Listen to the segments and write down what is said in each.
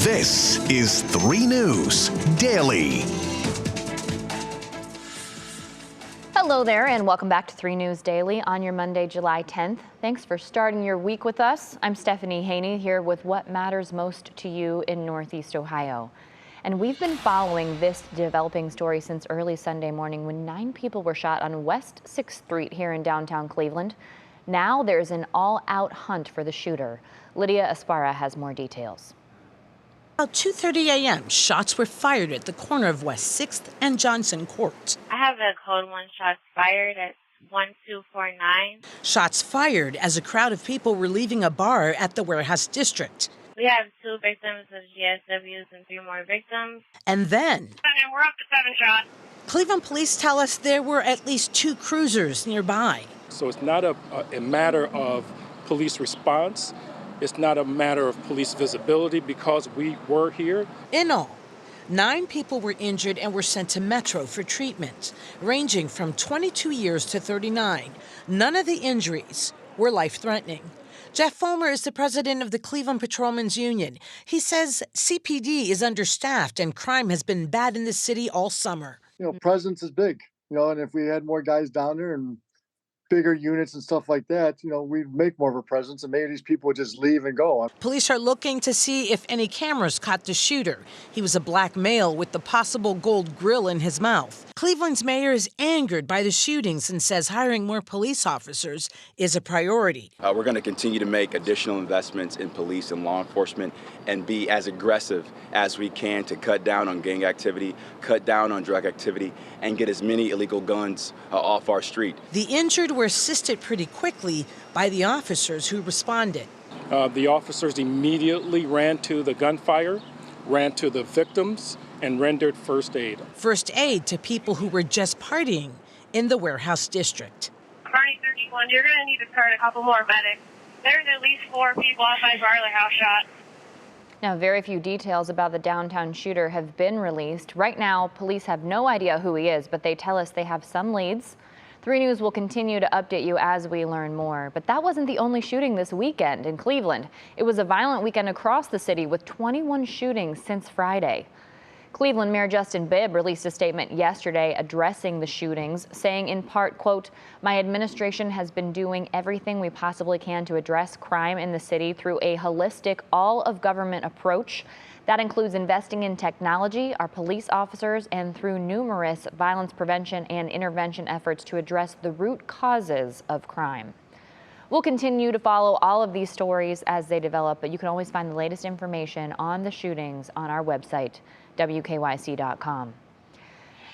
This is 3 News Daily. Hello there, and welcome back to 3 News Daily on your Monday, July 10th. Thanks for starting your week with us. I'm Stephanie Haney here with what matters most to you in Northeast Ohio. And we've been following this developing story since early Sunday morning when 9 people were shot on West 6th Street here in downtown Cleveland. Now there's an all-out hunt for the shooter. Lydia Aspara has more details. About 2:30 a.m., shots were fired at the corner of West 6th and Johnson Court. I have a code 1 shots fired at 1249. Shots fired as a crowd of people were leaving a bar at the Warehouse District. We have 2 victims of GSWs and 3 more victims. And then, We're up to 7 shots. Cleveland police tell us there were at least 2 cruisers nearby. So it's not a matter of police response. It's not a matter of police visibility because we were here. In all, 9 people were injured and were sent to Metro for treatment, ranging from 22 years to 39. None of the injuries were life-threatening. Jeff Fulmer is the president of the Cleveland Patrolmen's Union. He says CPD is understaffed and crime has been bad in the city all summer. Presence is big, and if we had more guys down there and bigger units and stuff like that, we'd make more of a presence and maybe these people would just leave and go. Police are looking to see if any cameras caught the shooter. He was a black male with the possible gold grill in his mouth. Cleveland's mayor is angered by the shootings and says hiring more police officers is a priority. We're going to continue to make additional investments in police and law enforcement and be as aggressive as we can to cut down on gang activity, cut down on drug activity, and get as many illegal guns off our street. The injured were assisted pretty quickly by the officers who responded. The officers immediately ran to the gunfire, ran to the victims, and rendered first aid. First aid to people who were just partying in the Warehouse District. Party 31, you're going to need to start a couple more medics. There's at least 4 people outside Barley House shot. Now, very few details about the downtown shooter have been released. Right now, police have no idea who he is, but they tell us they have some leads. 3 News will continue to update you as we learn more. But that wasn't the only shooting this weekend in Cleveland. It was a violent weekend across the city with 21 shootings since Friday. Cleveland Mayor Justin Bibb released a statement yesterday addressing the shootings, saying in part, quote, "My administration has been doing everything we possibly can to address crime in the city through a holistic, all-of-government approach. That includes investing in technology, our police officers, and through numerous violence prevention and intervention efforts to address the root causes of crime." We'll continue to follow all of these stories as they develop, but you can always find the latest information on the shootings on our website, WKYC.com.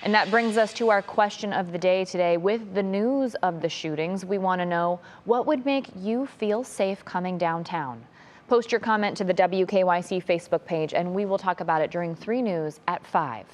And that brings us to our question of the day today. With the news of the shootings, we want to know what would make you feel safe coming downtown. Post your comment to the WKYC Facebook page, and we will talk about it during 3 News at 5.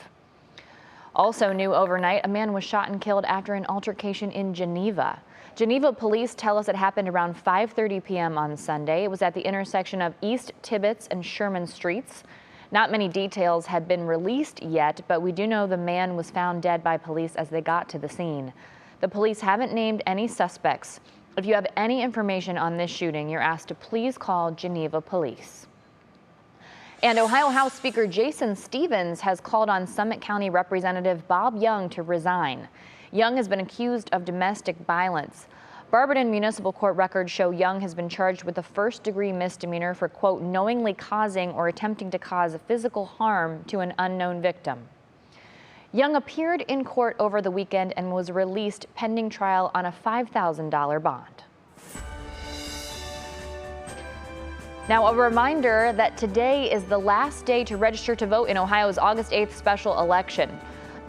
Also new overnight, a man was shot and killed after an altercation in Geneva. Geneva police tell us it happened around 5:30 p.m. on Sunday. It was at the intersection of East Tibbetts and Sherman Streets. Not many details had been released yet, but we do know the man was found dead by police as they got to the scene. The police haven't named any suspects. If you have any information on this shooting, you're asked to please call Geneva Police. And Ohio House Speaker Jason Stephens has called on Summit County Representative Bob Young to resign. Young has been accused of domestic violence. Barberton Municipal Court records show Young has been charged with a first-degree misdemeanor for, quote, knowingly causing or attempting to cause physical harm to an unknown victim. Young appeared in court over the weekend and was released pending trial on a $5,000 bond. Now, a reminder that today is the last day to register to vote in Ohio's August 8th special election.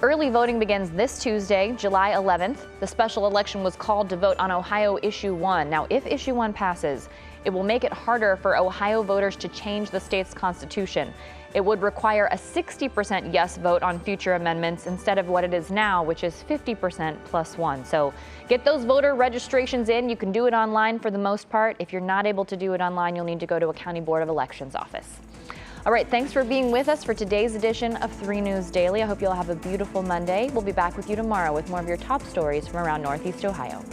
Early voting begins this Tuesday, July 11th. The special election was called to vote on Ohio Issue 1. Now, if Issue 1 passes, it will make it harder for Ohio voters to change the state's constitution. It would require a 60% yes vote on future amendments instead of what it is now, which is 50% plus 1. So get those voter registrations in. You can do it online for the most part. If you're not able to do it online, you'll need to go to a County Board of Elections office. All right, thanks for being with us for today's edition of 3 News Daily. I hope you'll have a beautiful Monday. We'll be back with you tomorrow with more of your top stories from around Northeast Ohio.